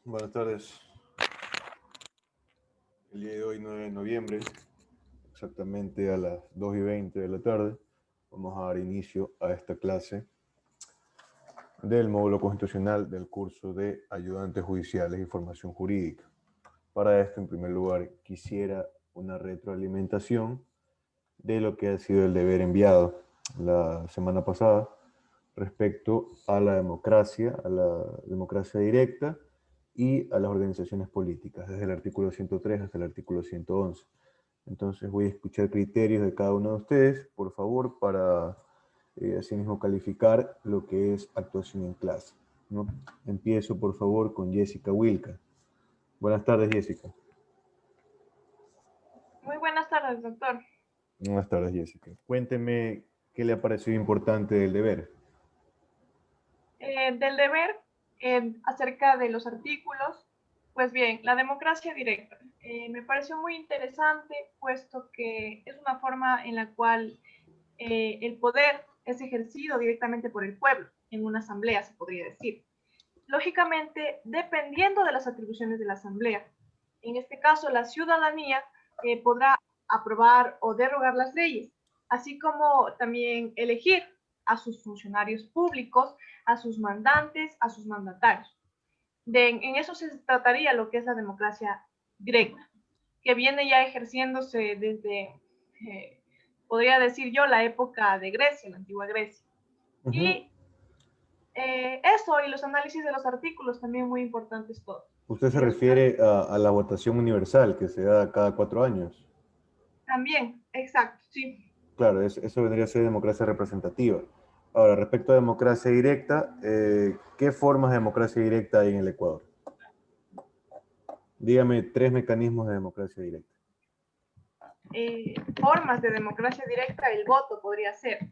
Buenas tardes. El día de hoy, 9 de noviembre, exactamente a las 2:20 de la tarde, vamos a dar inicio a esta clase del módulo constitucional del curso de ayudantes judiciales y formación jurídica. Para esto, en primer lugar, quisiera una retroalimentación de lo que ha sido el deber enviado la semana pasada respecto a la democracia directa y a las organizaciones políticas, desde el artículo 103 hasta el artículo 111. Entonces voy a escuchar criterios de cada uno de ustedes, por favor, para asimismo calificar lo que es actuación en clase, ¿no? Empiezo, por favor, con Jessica Wilka. Buenas tardes, Jessica. Muy buenas tardes, doctor. Buenas tardes, Jessica. Cuénteme qué le ha parecido importante del deber. Del deber, acerca de los artículos, pues bien, la democracia directa. Me pareció muy interesante, puesto que es una forma en la cual el poder es ejercido directamente por el pueblo, en una asamblea, se podría decir. Lógicamente, dependiendo de las atribuciones de la asamblea, en este caso la ciudadanía podrá aprobar o derogar las leyes, así como también elegir a sus funcionarios públicos, a sus mandantes, a sus mandatarios. En eso se trataría lo que es la democracia directa, que viene ya ejerciéndose desde, podría decir yo, la época de Grecia, la antigua Grecia. Y eso y los análisis de los artículos también muy importantes todos. Usted se refiere a la votación universal que se da cada 4 años. También, exacto, sí. Claro, eso vendría a ser democracia representativa. Ahora, respecto a democracia directa, ¿qué formas de democracia directa hay en el Ecuador? Dígame 3 mecanismos de democracia directa. Formas de democracia directa, el voto podría ser.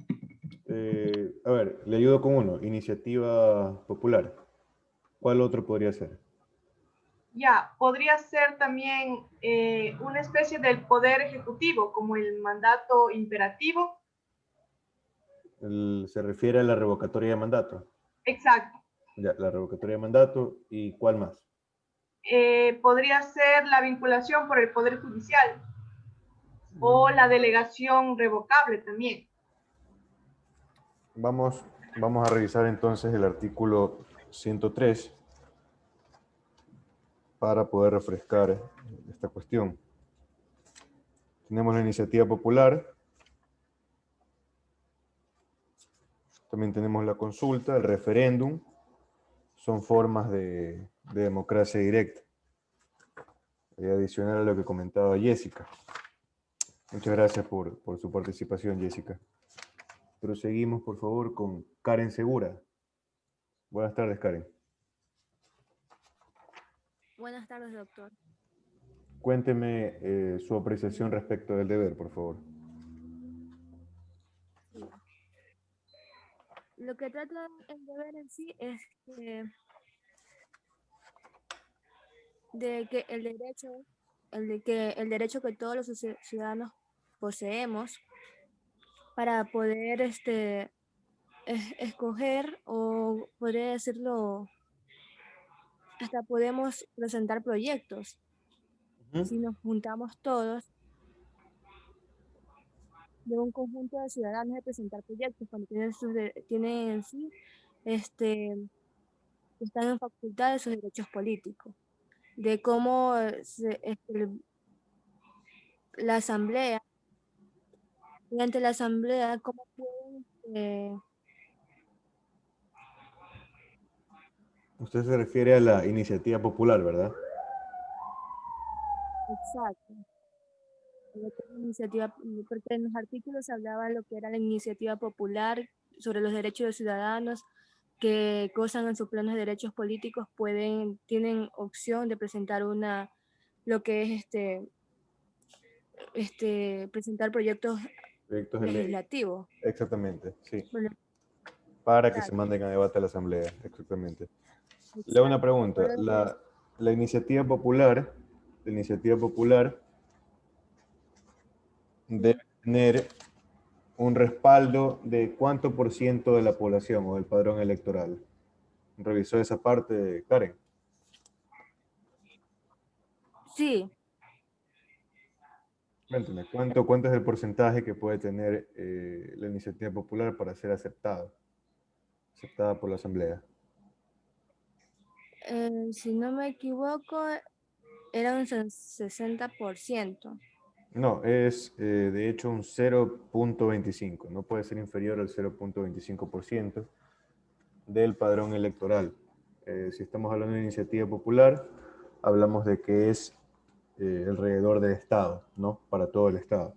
A ver, le ayudo con uno, iniciativa popular. ¿Cuál otro podría ser? Ya, podría ser también una especie del poder ejecutivo, como el mandato imperativo. Se refiere a la revocatoria de mandato. Exacto. Ya, la revocatoria de mandato, ¿y cuál más? Podría ser la vinculación por el poder judicial o la delegación revocable también. Vamos a revisar entonces el artículo 103 para poder refrescar esta cuestión. Tenemos la iniciativa popular, también tenemos la consulta, el referéndum, son formas de democracia directa. Adicional a lo que comentaba Jessica. Muchas gracias por su participación, Jessica. Proseguimos, por favor, con Karen Segura. Buenas tardes, Karen. Buenas tardes, doctor. Cuénteme su apreciación respecto del deber, por favor. Sí. Lo que trata el deber en sí es de que el derecho que todos los ciudadanos poseemos para poder escoger, o podría decirlo, hasta podemos presentar proyectos. Si nos juntamos todos de un conjunto de ciudadanos de presentar proyectos, cuando tienen en sí, están en facultad de sus derechos políticos, de cómo la asamblea, mediante la asamblea, cómo pueden, Usted se refiere a la iniciativa popular, ¿verdad? exacto, porque en los artículos se hablaba de lo que era la iniciativa popular sobre los derechos de los ciudadanos que gozan en sus plenos derechos políticos, tienen opción de presentar lo que es presentar proyectos Proyectos de ley. legislativos. Exactamente, sí. Bueno, Para que se exacto, manden a debate a la Asamblea, exactamente. Le hago una exacto. pregunta. Por eso La iniciativa popular debe sí, tener un respaldo de cuánto por ciento de la población o del padrón electoral. ¿Revisó esa parte, Karen? Sí, Cuéntame, ¿cuánto es el porcentaje que puede tener la iniciativa popular para ser aceptada por la Asamblea? si no me equivoco, era un 60%. No, es de hecho un 0,25. No puede ser inferior al 0,25% del padrón electoral. Si estamos hablando de iniciativa popular, hablamos de que es alrededor del Estado, ¿no? Para todo el Estado.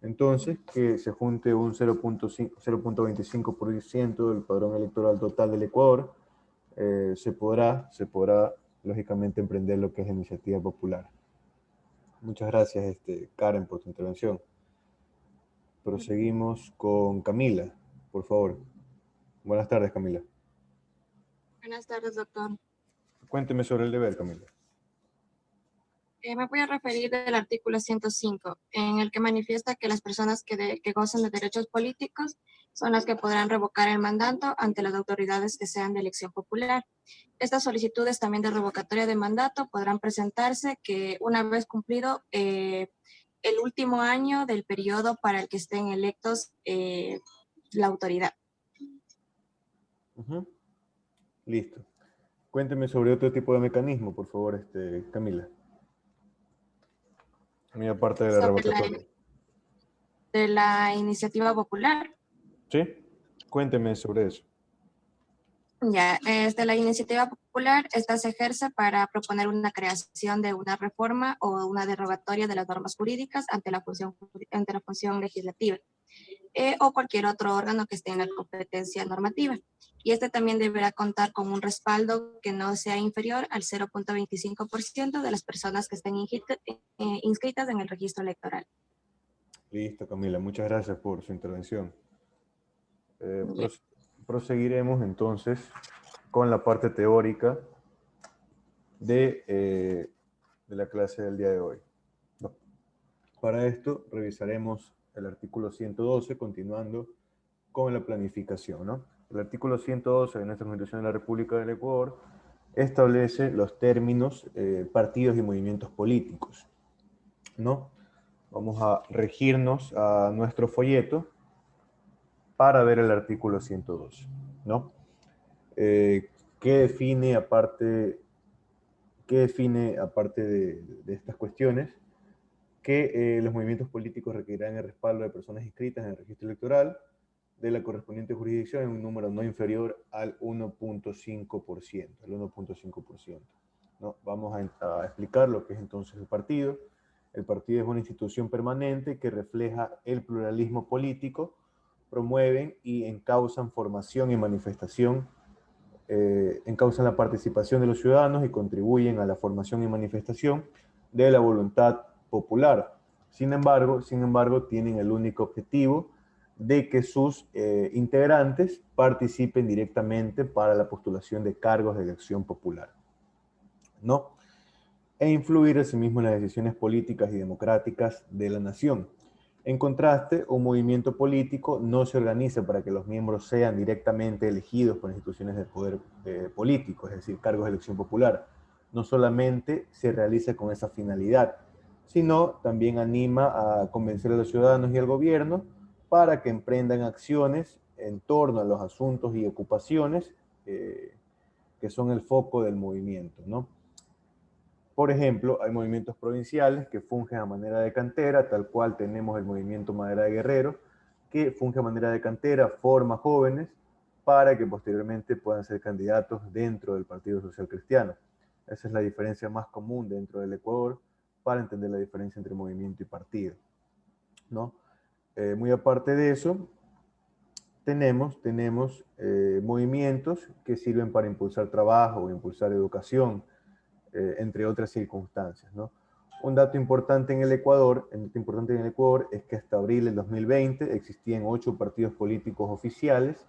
Entonces, que se junte un 0,25% del padrón electoral total del Ecuador, se podrá lógicamente emprender lo que es la iniciativa popular. Muchas gracias, Karen, por tu intervención. Proseguimos con Camila, por favor. Buenas tardes, Camila. Buenas tardes, doctor. Cuénteme sobre el deber, Camila. Me voy a referir del artículo 105, en el que manifiesta que las personas que gozan de derechos políticos son las que podrán revocar el mandato ante las autoridades que sean de elección popular. Estas solicitudes también de revocatoria de mandato podrán presentarse que una vez cumplido el último año del periodo para el que estén electos la autoridad. Listo. Cuénteme sobre otro tipo de mecanismo, por favor, Camila. Muy aparte de la Sobre revocatoria. de la iniciativa popular. ¿Sí? Cuénteme sobre eso. Ya, la iniciativa popular, esta se ejerce para proponer una creación de una reforma o una derogatoria de las normas jurídicas ante la función legislativa o cualquier otro órgano que esté en la competencia normativa. Y este también deberá contar con un respaldo que no sea inferior al 0,25% de las personas que estén inscritas en el registro electoral. Listo, Camila. Muchas gracias por su intervención. Ya. Proseguiremos entonces con la parte teórica de la clase del día de hoy. Para esto revisaremos el artículo 112, continuando con la planificación, ¿no? El artículo 112 de nuestra Constitución de la República del Ecuador establece los términos partidos y movimientos políticos, ¿no? Vamos a regirnos a nuestro folleto para ver el artículo 112, ¿no? ¿Qué define aparte de estas cuestiones? Que los movimientos políticos requerirán el respaldo de personas inscritas en el registro electoral de la correspondiente jurisdicción en un número no inferior al 1,5%. ¿No? Vamos a explicar lo que es entonces el partido. El partido es una institución permanente que refleja el pluralismo político, promueven y encausan formación y manifestación, encausan la participación de los ciudadanos y contribuyen a la formación y manifestación de la voluntad popular. Sin embargo, tienen el único objetivo de que sus integrantes participen directamente para la postulación de cargos de elección popular, ¿no? E influir asimismo en las decisiones políticas y democráticas de la nación. En contraste, un movimiento político no se organiza para que los miembros sean directamente elegidos por instituciones de poder político, es decir, cargos de elección popular. No solamente se realiza con esa finalidad, sino también anima a convencer a los ciudadanos y al gobierno para que emprendan acciones en torno a los asuntos y ocupaciones que son el foco del movimiento, ¿no? Por ejemplo, hay movimientos provinciales que fungen a manera de cantera, tal cual tenemos el movimiento Madera de Guerrero, que funge a manera de cantera, forma jóvenes para que posteriormente puedan ser candidatos dentro del Partido Social Cristiano. Esa es la diferencia más común dentro del Ecuador para entender la diferencia entre movimiento y partido, ¿no? Muy aparte de eso, tenemos movimientos que sirven para impulsar trabajo o impulsar educación, entre otras circunstancias, ¿no? Un dato importante en el Ecuador es que hasta abril del 2020 existían 8 partidos políticos oficiales,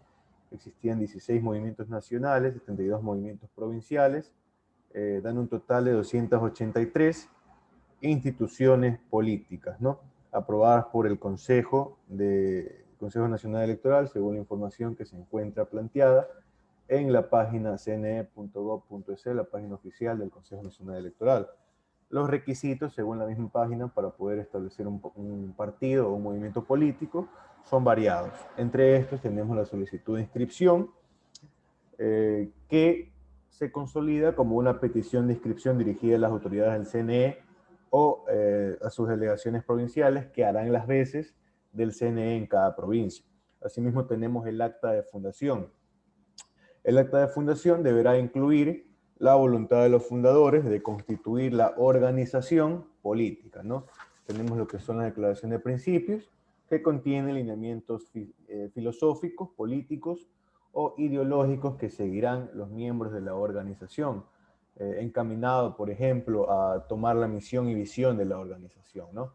existían 16 movimientos nacionales, 72 movimientos provinciales, dan un total de 283 instituciones políticas, ¿no? Aprobadas por el Consejo Nacional Electoral, según la información que se encuentra planteada en la página cne.gov.es, la página oficial del Consejo Nacional Electoral. Los requisitos, según la misma página, para poder establecer un partido o un movimiento político son variados. Entre estos tenemos la solicitud de inscripción, que se consolida como una petición de inscripción dirigida a las autoridades del CNE o a sus delegaciones provinciales, que harán las veces del CNE en cada provincia. Asimismo tenemos el acta de fundación. El acta de fundación deberá incluir la voluntad de los fundadores de constituir la organización política, ¿no? Tenemos lo que son las declaraciones de principios, que contienen lineamientos filosóficos, políticos o ideológicos que seguirán los miembros de la organización, encaminado, por ejemplo, a tomar la misión y visión de la organización, ¿no?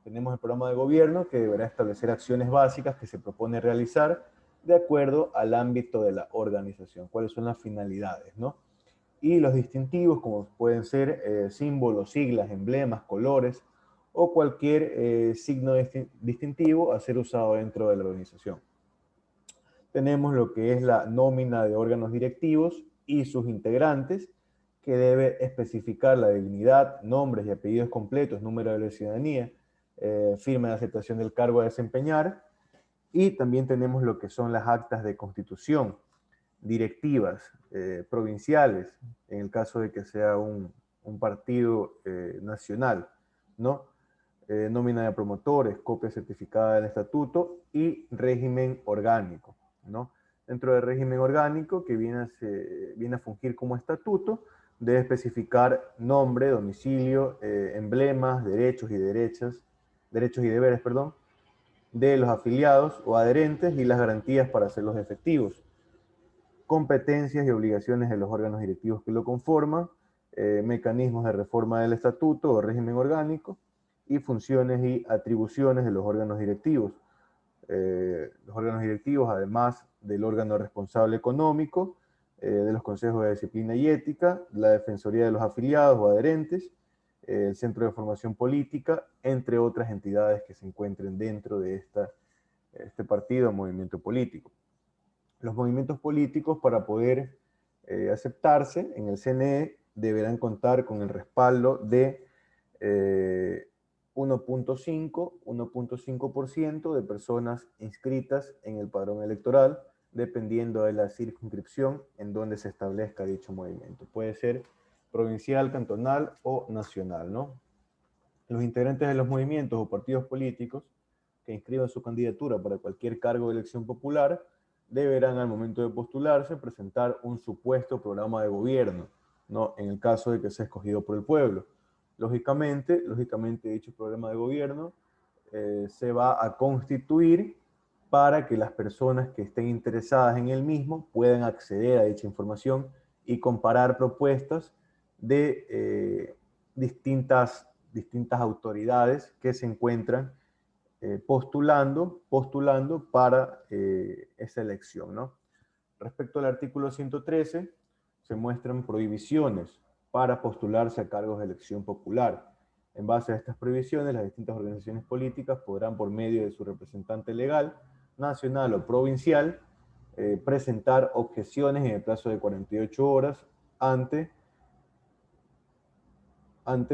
Tenemos el programa de gobierno, que deberá establecer acciones básicas que se propone realizar de acuerdo al ámbito de la organización, cuáles son las finalidades, ¿no? Y los distintivos, como pueden ser símbolos, siglas, emblemas, colores, o cualquier signo distintivo a ser usado dentro de la organización. Tenemos lo que es la nómina de órganos directivos y sus integrantes, que debe especificar la dignidad, nombres y apellidos completos, número de la ciudadanía, firma de aceptación del cargo a desempeñar, y también tenemos lo que son las actas de constitución, directivas provinciales, en el caso de que sea un partido nacional, ¿no? Nómina de promotores, copia certificada del estatuto y régimen orgánico, ¿no? Dentro del régimen orgánico, que viene a fungir como estatuto, debe especificar nombre, domicilio, emblemas, derechos y deberes, perdón, de los afiliados o adherentes y las garantías para hacerlos efectivos, competencias y obligaciones de los órganos directivos que lo conforman, mecanismos de reforma del estatuto o régimen orgánico, y funciones y atribuciones de los órganos directivos. Los órganos directivos, además del órgano responsable económico, de los consejos de disciplina y ética, la defensoría de los afiliados o adherentes, el centro de formación política, entre otras entidades que se encuentren dentro de este partido o movimiento político. Los movimientos políticos, para poder aceptarse en el CNE, deberán contar con el respaldo de 1.5% de personas inscritas en el padrón electoral, dependiendo de la circunscripción en donde se establezca dicho movimiento. Puede ser provincial, cantonal o nacional, ¿no? Los integrantes de los movimientos o partidos políticos que inscriban su candidatura para cualquier cargo de elección popular deberán, al momento de postularse, presentar un supuesto programa de gobierno, ¿no? En el caso de que sea escogido por el pueblo. Lógicamente dicho programa de gobierno se va a constituir para que las personas que estén interesadas en el mismo puedan acceder a dicha información y comparar propuestas de distintas autoridades que se encuentran postulando para esa elección, ¿no? Respecto al artículo 113, se muestran prohibiciones para postularse a cargos de elección popular. En base a estas prohibiciones, las distintas organizaciones políticas podrán, por medio de su representante legal, nacional o provincial, presentar objeciones en el plazo de 48 horas ante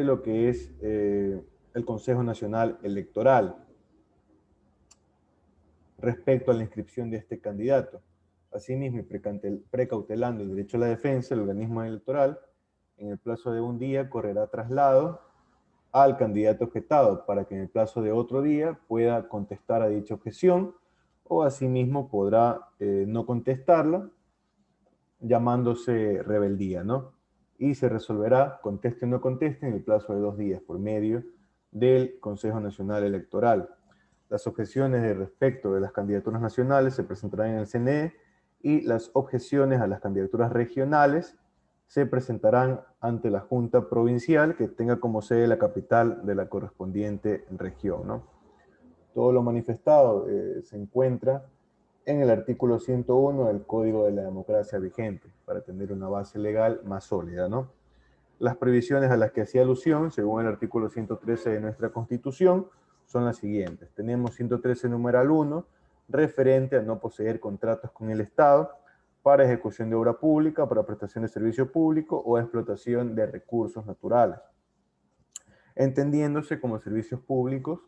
lo que es el Consejo Nacional Electoral respecto a la inscripción de este candidato. Asimismo, y precautelando el derecho a la defensa, el organismo electoral, en el plazo de un día, correrá traslado al candidato objetado para que en el plazo de otro día pueda contestar a dicha objeción, o asimismo podrá no contestarla, llamándose rebeldía, ¿no? Y se resolverá, conteste o no conteste, en el plazo de 2 días por medio del Consejo Nacional Electoral. Las objeciones respecto de las candidaturas nacionales se presentarán en el CNE, y las objeciones a las candidaturas regionales se presentarán ante la Junta Provincial, que tenga como sede la capital de la correspondiente región, ¿no? Todo lo manifestado se encuentra en el artículo 101 del Código de la Democracia vigente, para tener una base legal más sólida, ¿no? Las previsiones a las que hacía alusión, según el artículo 113 de nuestra Constitución, son las siguientes. Tenemos 113 numeral 1, referente a no poseer contratos con el Estado para ejecución de obra pública, para prestación de servicio público o explotación de recursos naturales. entendiéndose como servicios públicos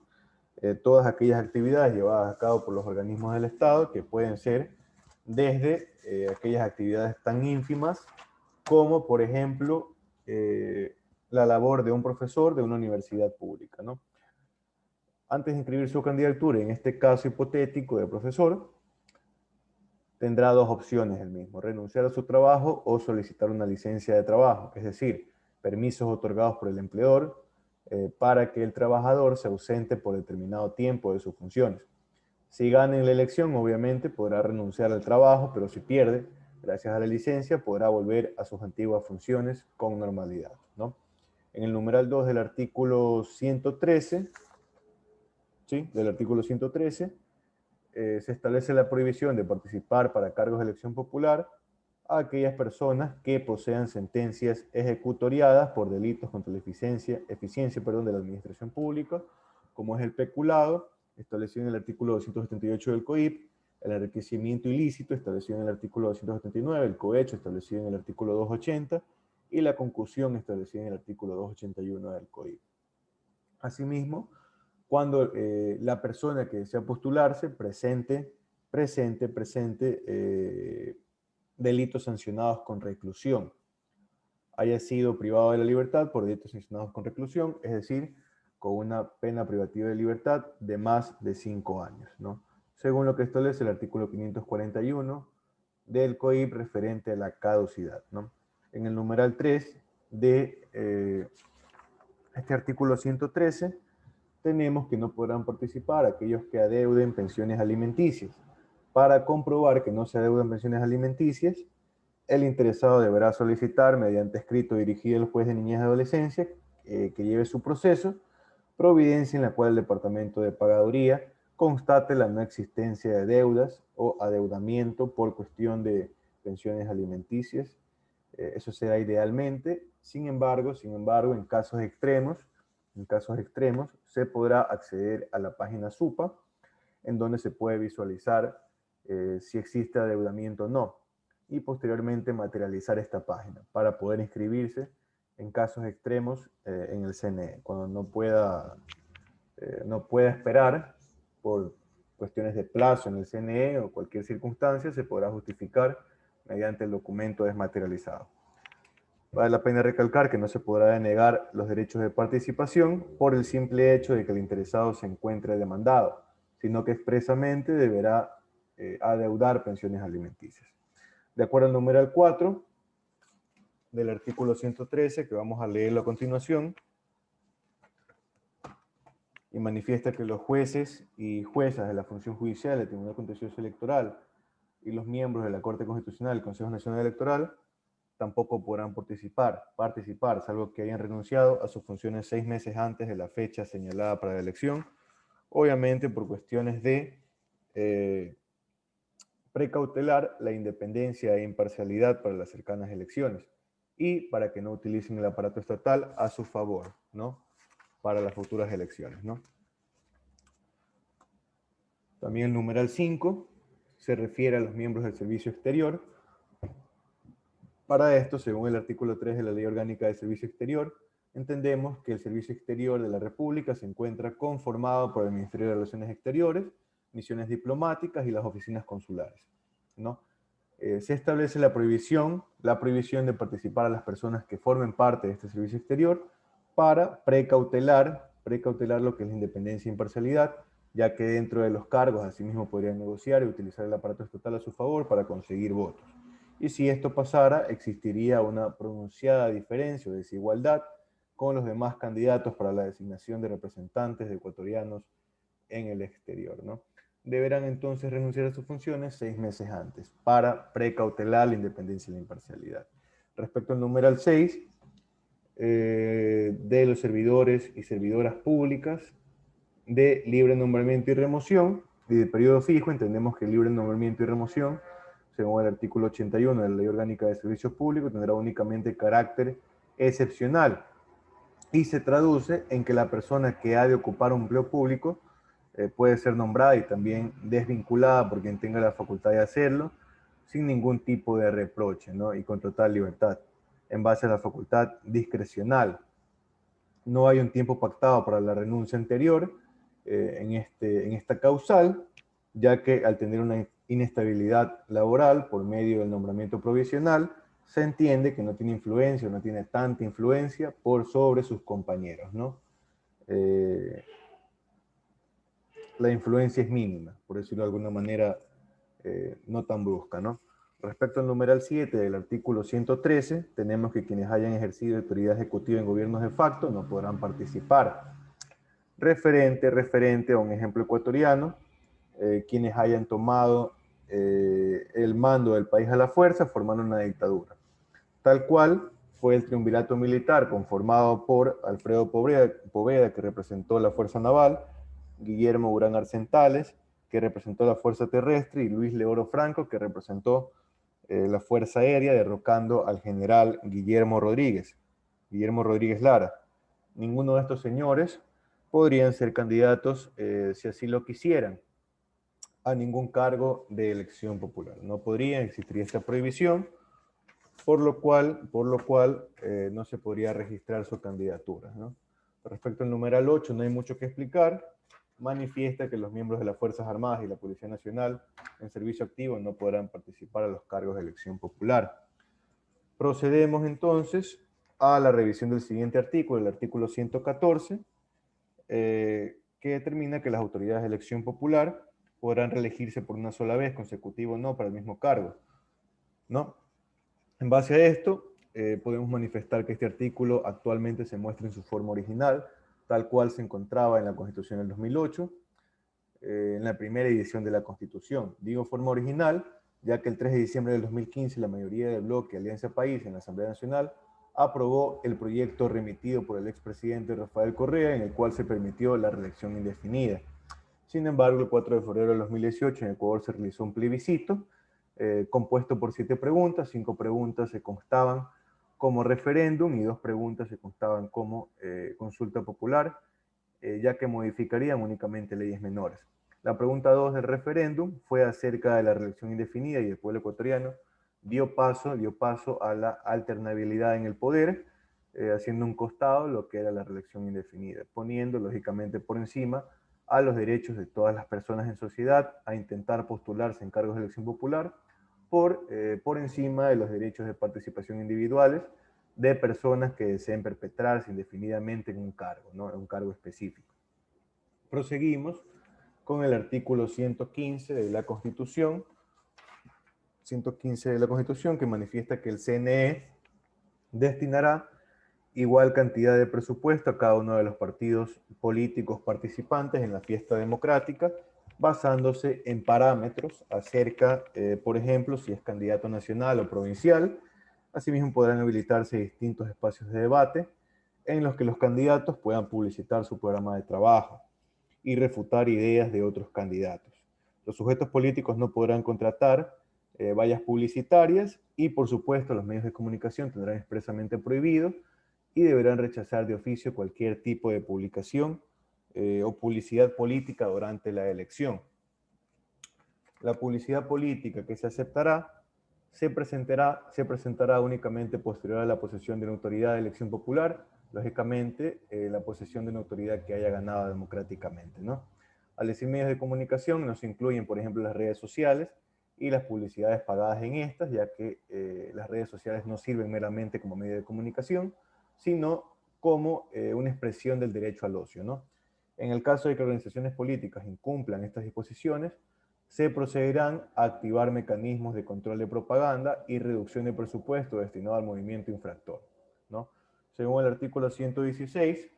todas aquellas actividades llevadas a cabo por los organismos del Estado, que pueden ser desde aquellas actividades tan ínfimas como, por ejemplo, la labor de un profesor de una universidad pública, ¿no? Antes de inscribir su candidatura, en este caso hipotético de profesor, tendrá dos opciones el mismo: renunciar a su trabajo o solicitar una licencia de trabajo, es decir, permisos otorgados por el empleador para que el trabajador se ausente por determinado tiempo de sus funciones. Si gana en la elección, obviamente podrá renunciar al trabajo, pero si pierde, gracias a la licencia, podrá volver a sus antiguas funciones con normalidad, ¿no? En el numeral 2 del artículo 113, ¿sí? Del artículo 113, se establece la prohibición de participar para cargos de elección popular a aquellas personas que posean sentencias ejecutoriadas por delitos contra la eficiencia de la administración pública, como es el peculado, establecido en el artículo 278 del COIP, el enriquecimiento ilícito, establecido en el artículo 279, el cohecho, establecido en el artículo 280, y la concusión, establecida en el artículo 281 del COIP. Asimismo, cuando la persona que desea postularse presente delitos sancionados con reclusión, haya sido privado de la libertad por delitos sancionados con reclusión, es decir, con una pena privativa de libertad de más de 5 años, ¿no? Según lo que establece el artículo 541 del COIP referente a la caducidad, ¿no? En el numeral 3 de este artículo 113, tenemos que no podrán participar aquellos que adeuden pensiones alimenticias. Para comprobar que no se adeudan pensiones alimenticias, el interesado deberá solicitar, mediante escrito dirigido al juez de niñez y adolescencia, que lleve su proceso, providencia en la cual el Departamento de Pagaduría constate la no existencia de deudas o adeudamiento por cuestión de pensiones alimenticias. Eso se da idealmente. Sin embargo, en casos extremos, se podrá acceder a la página SUPA, en donde se puede visualizar si existe adeudamiento o no, y posteriormente materializar esta página para poder inscribirse en casos extremos en el CNE, cuando no pueda esperar por cuestiones de plazo en el CNE o cualquier circunstancia, se podrá justificar mediante el documento desmaterializado. Vale la pena recalcar que no se podrá denegar los derechos de participación por el simple hecho de que el interesado se encuentre demandado, sino que expresamente deberá adeudar pensiones alimenticias. De acuerdo al numeral 4 del artículo 113, que vamos a leerlo a continuación, y manifiesta que los jueces y juezas de la función judicial, del Tribunal Contencioso Electoral y los miembros de la Corte Constitucional y el Consejo Nacional Electoral tampoco podrán participar, salvo que hayan renunciado a sus funciones 6 meses antes de la fecha señalada para la elección, obviamente por cuestiones de precautelar la independencia e imparcialidad para las cercanas elecciones y para que no utilicen el aparato estatal a su favor, ¿no? Para las futuras elecciones, ¿no? También el numeral 5 se refiere a los miembros del servicio exterior. Para esto, según el artículo 3 de la Ley Orgánica del Servicio Exterior, entendemos que el Servicio Exterior de la República se encuentra conformado por el Ministerio de Relaciones Exteriores, misiones diplomáticas y las oficinas consulares, ¿no? Se establece la prohibición de participar a las personas que formen parte de este servicio exterior para precautelar lo que es la independencia e imparcialidad, ya que dentro de los cargos asimismo podrían negociar y utilizar el aparato estatal a su favor para conseguir votos. Y si esto pasara, existiría una pronunciada diferencia o desigualdad con los demás candidatos para la designación de representantes de ecuatorianos en el exterior, ¿no? Deberán entonces renunciar a sus funciones 6 meses antes para precautelar la independencia y la imparcialidad. Respecto al numeral 6, de los servidores y servidoras públicas de libre nombramiento y remoción y de periodo fijo, entendemos que el libre nombramiento y remoción, según el artículo 81 de la Ley Orgánica de Servicios Públicos, tendrá únicamente carácter excepcional y se traduce en que la persona que ha de ocupar un empleo público puede ser nombrada y también desvinculada por quien tenga la facultad de hacerlo, sin ningún tipo de reproche, ¿no? Y con total libertad, en base a la facultad discrecional no hay un tiempo pactado para la renuncia anterior en esta causal, ya que al tener una inestabilidad laboral por medio del nombramiento provisional, se entiende que no tiene influencia o no tiene tanta influencia por sobre sus compañeros, ¿no? La influencia es mínima, por decirlo de alguna manera, no tan brusca, ¿no? Respecto al numeral 7 del artículo 113, tenemos que quienes hayan ejercido autoridad ejecutiva en gobiernos de facto no podrán participar. Referente a un ejemplo ecuatoriano, quienes hayan tomado el mando del país a la fuerza formando una dictadura. Tal cual fue el triunvirato militar conformado por Alfredo Poveda, que representó la Fuerza Naval, Guillermo Urán Arcentales, que representó la Fuerza Terrestre, y Luis Leoro Franco, que representó la Fuerza Aérea, derrocando al general Guillermo Rodríguez Lara. Ninguno de estos señores podrían ser candidatos, si así lo quisieran, a ningún cargo de elección popular. No podría, existiría esta prohibición, por lo cual no se podría registrar su candidatura, ¿no? Respecto al numeral 8, no hay mucho que explicar. Manifiesta que los miembros de las Fuerzas Armadas y la Policía Nacional en servicio activo no podrán participar a los cargos de elección popular. Procedemos entonces a la revisión del siguiente artículo, el artículo 114, que determina que las autoridades de elección popular podrán reelegirse por una sola vez, consecutivo o no, para el mismo cargo, ¿no? En base a esto, podemos manifestar que este artículo actualmente se muestra en su forma original, tal cual se encontraba en la Constitución del 2008, en la primera edición de la Constitución. Digo forma original, ya que el 3 de diciembre del 2015 la mayoría del bloque Alianza País en la Asamblea Nacional aprobó el proyecto remitido por el expresidente Rafael Correa, en el cual se permitió la reelección indefinida. Sin embargo, el 4 de febrero del 2018 en Ecuador se realizó un plebiscito compuesto por 7 preguntas. 5 preguntas se constaban como referéndum y 2 preguntas se constaban como consulta popular, ya que modificarían únicamente leyes menores. La pregunta 2 del referéndum fue acerca de la reelección indefinida y el pueblo ecuatoriano dio paso a la alternabilidad en el poder, haciendo un costado lo que era la reelección indefinida, poniendo lógicamente por encima a los derechos de todas las personas en sociedad a intentar postularse en cargos de elección popular por encima de los derechos de participación individuales de personas que deseen perpetrarse indefinidamente en un cargo, ¿no? En un cargo específico. Proseguimos con el artículo 115 de la Constitución, que manifiesta que el CNE destinará igual cantidad de presupuesto a cada uno de los partidos políticos participantes en la fiesta democrática, basándose en parámetros acerca, por ejemplo, si es candidato nacional o provincial. Asimismo, podrán habilitarse distintos espacios de debate en los que los candidatos puedan publicitar su programa de trabajo y refutar ideas de otros candidatos. Los sujetos políticos no podrán contratar vallas publicitarias y, por supuesto, los medios de comunicación tendrán expresamente prohibido y deberán rechazar de oficio cualquier tipo de publicación o publicidad política durante la elección. La publicidad política que se aceptará se presentará únicamente posterior a la posesión de una autoridad de elección popular, lógicamente la posesión de una autoridad que haya ganado democráticamente, ¿no? Al decir medios de comunicación no se incluyen, por ejemplo, las redes sociales y las publicidades pagadas en estas, ya que las redes sociales no sirven meramente como medio de comunicación, sino como una expresión del derecho al ocio, ¿no? En el caso de que organizaciones políticas incumplan estas disposiciones, se procederán a activar mecanismos de control de propaganda y reducción de presupuesto destinado al movimiento infractor, ¿no? Según el artículo 116,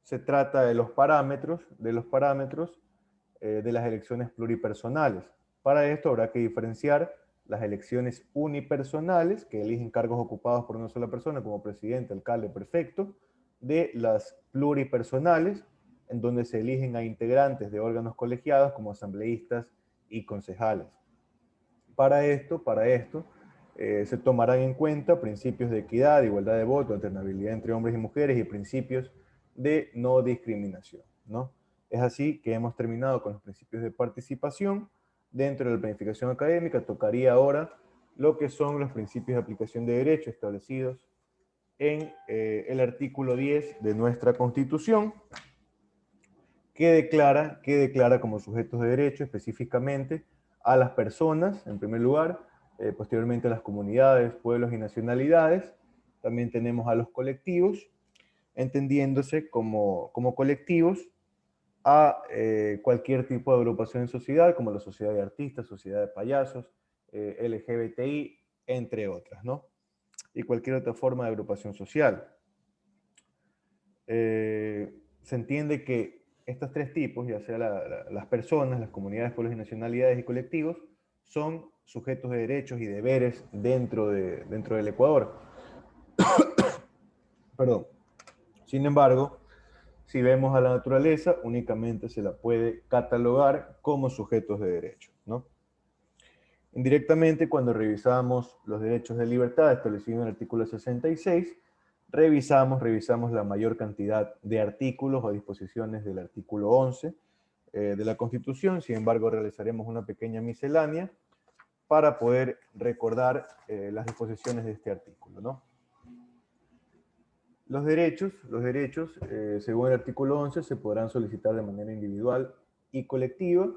se trata de los parámetros de las elecciones pluripersonales. Para esto habrá que diferenciar las elecciones unipersonales, que eligen cargos ocupados por una sola persona, como presidente, alcalde, prefecto, de las pluripersonales, en donde se eligen a integrantes de órganos colegiados como asambleístas y concejales. Para esto se tomarán en cuenta principios de equidad, igualdad de voto, alternabilidad entre hombres y mujeres y principios de no discriminación, ¿no? Es así que hemos terminado con los principios de participación. Dentro de la planificación académica tocaría ahora lo que son los principios de aplicación de derecho establecidos en el artículo 10 de nuestra Constitución, que declara como sujetos de derecho específicamente a las personas, en primer lugar, posteriormente a las comunidades, pueblos y nacionalidades. También tenemos a los colectivos, entendiéndose como colectivos a cualquier tipo de agrupación en sociedad, como la sociedad de artistas, sociedad de payasos, LGBTI, entre otras, ¿no? Y cualquier otra forma de agrupación social. Se entiende que estos tres tipos, ya sea las personas, las comunidades, pueblos y nacionalidades y colectivos, son sujetos de derechos y deberes dentro del Ecuador. Perdón. Sin embargo, si vemos a la naturaleza, únicamente se la puede catalogar como sujetos de derechos, ¿no? Indirectamente, cuando revisamos los derechos de libertad establecidos en el artículo 66, revisamos la mayor cantidad de artículos o disposiciones del artículo 11 de la Constitución. Sin embargo, realizaremos una pequeña miscelánea para poder recordar las disposiciones de este artículo, ¿no? Los derechos, según el artículo 11, se podrán solicitar de manera individual y colectiva,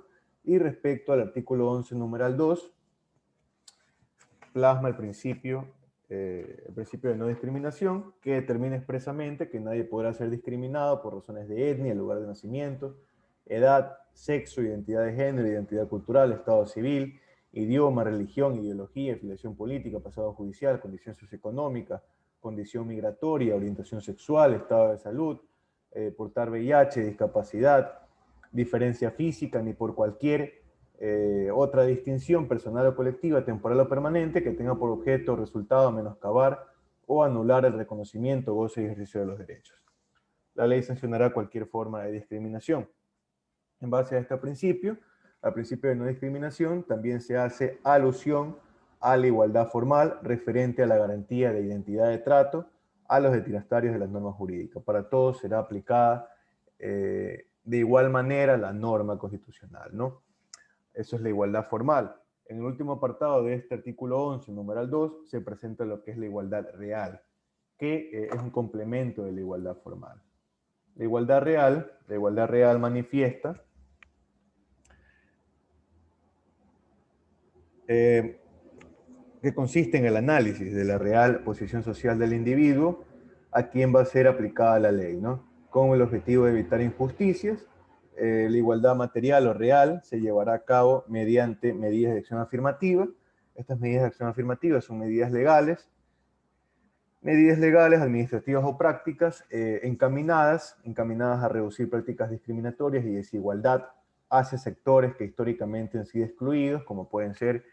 y respecto al artículo 11, numeral 2, plasma el principio de no discriminación, que determina expresamente que nadie podrá ser discriminado por razones de etnia, lugar de nacimiento, edad, sexo, identidad de género, identidad cultural, estado civil, idioma, religión, ideología, afiliación política, pasado judicial, condición socioeconómica, condición migratoria, orientación sexual, estado de salud, portar VIH, discapacidad, diferencia física, ni por cualquier otra distinción personal o colectiva, temporal o permanente, que tenga por objeto o resultado menoscabar o anular el reconocimiento, goce y ejercicio de los derechos. La ley sancionará cualquier forma de discriminación. En base a este principio, al principio de no discriminación, también se hace alusión a la igualdad formal referente a la garantía de identidad de trato a los destinatarios de las normas jurídicas. Para todos será aplicada de igual manera la norma constitucional, ¿no? Eso es la igualdad formal. En el último apartado de este artículo 11, numeral 2, se presenta lo que es la igualdad real, que es un complemento de la igualdad formal. La igualdad real manifiesta que consiste en el análisis de la real posición social del individuo a quien va a ser aplicada la ley, ¿no? Con el objetivo de evitar injusticias. La igualdad material o real se llevará a cabo mediante medidas de acción afirmativa. Estas medidas de acción afirmativa son medidas legales, administrativas o prácticas encaminadas a reducir prácticas discriminatorias y desigualdad hacia sectores que históricamente han sido excluidos, como pueden ser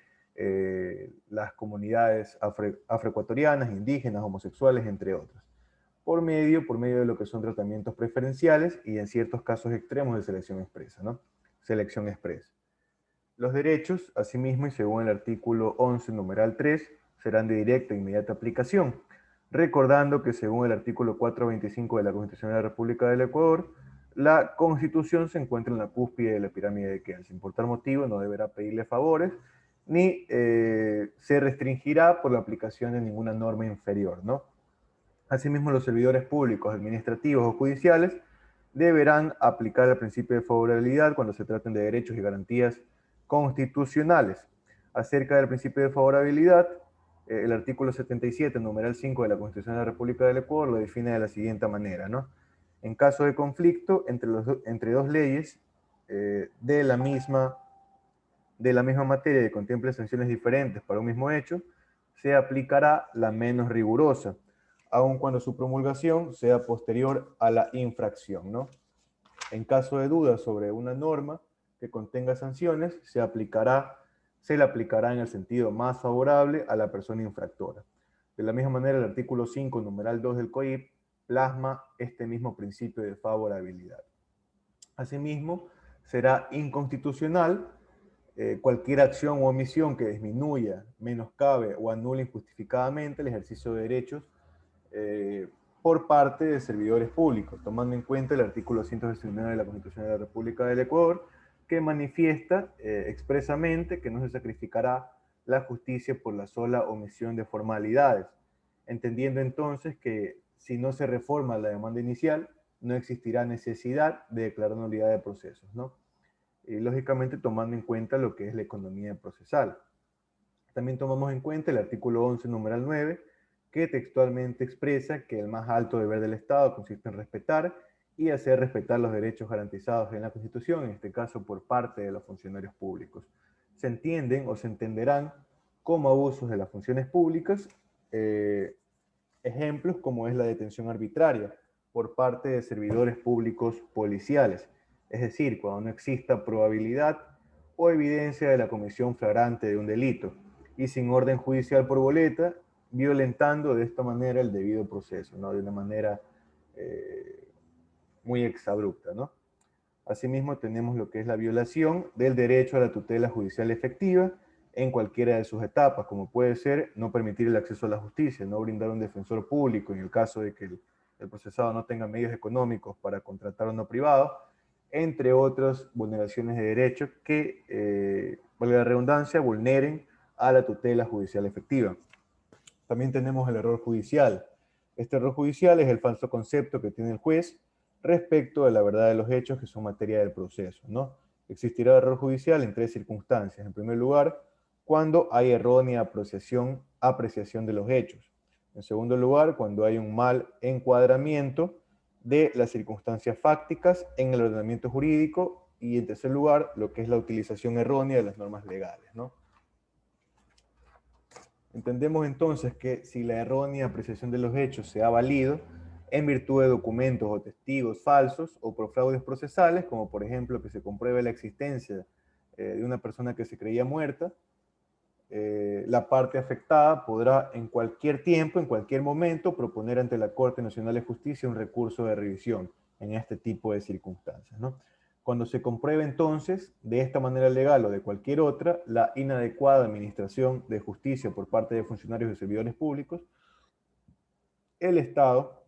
las comunidades afroecuatorianas, indígenas, homosexuales, entre otras, por medio de lo que son tratamientos preferenciales y en ciertos casos extremos de selección expresa, ¿no? Selección expresa. Los derechos, asimismo, y según el artículo 11, numeral 3, serán de directa e inmediata aplicación, recordando que según el artículo 425 de la Constitución de la República del Ecuador, la Constitución se encuentra en la cúspide de la pirámide de Kelsen. Por tal motivo, no deberá pedirle favores, ni se restringirá por la aplicación de ninguna norma inferior, ¿no? Asimismo, los servidores públicos, administrativos o judiciales deberán aplicar el principio de favorabilidad cuando se traten de derechos y garantías constitucionales. Acerca del principio de favorabilidad, el artículo 77, numeral 5 de la Constitución de la República del Ecuador lo define de la siguiente manera, ¿no? En caso de conflicto entre dos leyes de la misma materia que contemple sanciones diferentes para un mismo hecho, se aplicará la menos rigurosa, aun cuando su promulgación sea posterior a la infracción, ¿no? En caso de duda sobre una norma que contenga sanciones, se le aplicará en el sentido más favorable a la persona infractora. De la misma manera, el artículo 5, numeral 2 del COIP, plasma este mismo principio de favorabilidad. Asimismo, será inconstitucional cualquier acción u omisión que disminuya, menoscabe o anule injustificadamente el ejercicio de derechos por parte de servidores públicos, tomando en cuenta el artículo 169 de la Constitución de la República del Ecuador, que manifiesta expresamente que no se sacrificará la justicia por la sola omisión de formalidades. entendiendo entonces que si no se reforma la demanda inicial, no existirá necesidad de declarar nulidad de procesos, ¿no? Y lógicamente tomando en cuenta lo que es la economía procesal. También tomamos en cuenta el artículo 11, numeral 9, que textualmente expresa que el más alto deber del Estado consiste en respetar y hacer respetar los derechos garantizados en la Constitución, en este caso por parte de los funcionarios públicos. Se entienden o se entenderán como abusos de las funciones públicas, ejemplos como es la detención arbitraria por parte de servidores públicos policiales, es decir, cuando no exista probabilidad o evidencia de la comisión flagrante de un delito y sin orden judicial por boleta, violentando de esta manera el debido proceso, ¿no? De una manera muy exabrupta, ¿no? Asimismo, tenemos lo que es la violación del derecho a la tutela judicial efectiva en cualquiera de sus etapas, como puede ser no permitir el acceso a la justicia, no brindar un defensor público en el caso de que el procesado no tenga medios económicos para contratar a uno privado, entre otras vulneraciones de derechos que, valga la redundancia, vulneren a la tutela judicial efectiva. También tenemos el error judicial. Este error judicial es el falso concepto que tiene el juez respecto de la verdad de los hechos que son materia del proceso, ¿no? Existirá error judicial en tres circunstancias. En primer lugar, cuando hay errónea apreciación de los hechos. En segundo lugar, cuando hay un mal encuadramiento de las circunstancias fácticas en el ordenamiento jurídico. Y en tercer lugar, lo que es la utilización errónea de las normas legales, ¿no? Entendemos entonces que si la errónea apreciación de los hechos se ha valido en virtud de documentos o testigos falsos o por fraudes procesales, como por ejemplo que se compruebe la existencia de una persona que se creía muerta, la parte afectada podrá en cualquier tiempo, en cualquier momento, proponer ante la Corte Nacional de Justicia un recurso de revisión en este tipo de circunstancias, ¿no? Cuando se compruebe entonces, de esta manera legal o de cualquier otra, la inadecuada administración de justicia por parte de funcionarios y servidores públicos, el Estado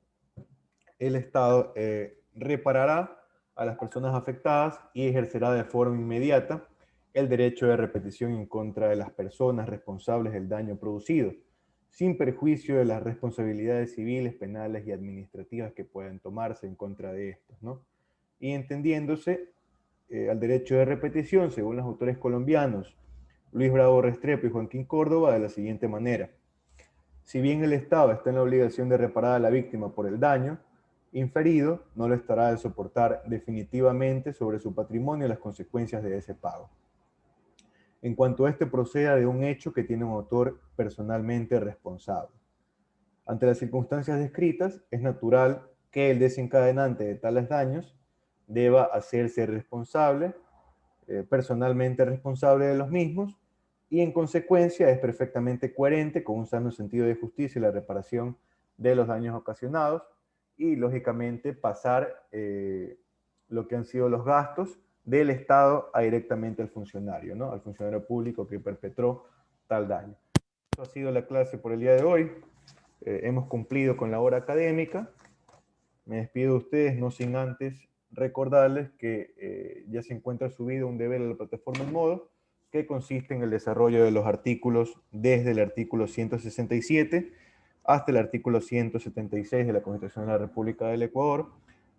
reparará a las personas afectadas y ejercerá de forma inmediata el derecho de repetición en contra de las personas responsables del daño producido, sin perjuicio de las responsabilidades civiles, penales y administrativas que puedan tomarse en contra de estos, ¿no? Y entendiéndose al derecho de repetición, según los autores colombianos Luis Bravo Restrepo y Joaquín Córdoba, de la siguiente manera: si bien el Estado está en la obligación de reparar a la víctima por el daño inferido, no lo estará de soportar definitivamente sobre su patrimonio las consecuencias de ese pago, en cuanto este proceda de un hecho que tiene un autor personalmente responsable. Ante las circunstancias descritas, es natural que el desencadenante de tales daños deba hacerse responsable, personalmente responsable de los mismos, y en consecuencia es perfectamente coherente con un sano sentido de justicia y la reparación de los daños ocasionados, y lógicamente pasar lo que han sido los gastos del Estado a directamente al funcionario, ¿no? Al funcionario público que perpetró tal daño. Esto ha sido la clase por el día de hoy. Hemos cumplido con la hora académica. Me despido de ustedes, no sin antes recordarles que ya se encuentra subido un deber a la plataforma en modo, que consiste en el desarrollo de los artículos desde el artículo 167 hasta el artículo 176 de la Constitución de la República del Ecuador,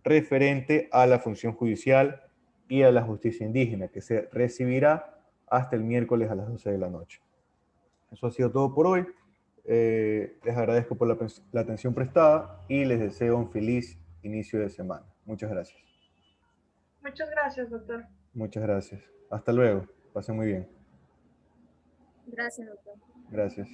referente a la función judicial y a la justicia indígena, que se recibirá hasta el miércoles a las 12 de la noche. Eso ha sido todo por hoy. Les agradezco por la atención prestada y les deseo un feliz inicio de semana. Muchas gracias. Muchas gracias, doctor. Muchas gracias. Hasta luego. Pasen muy bien. Gracias, doctor. Gracias.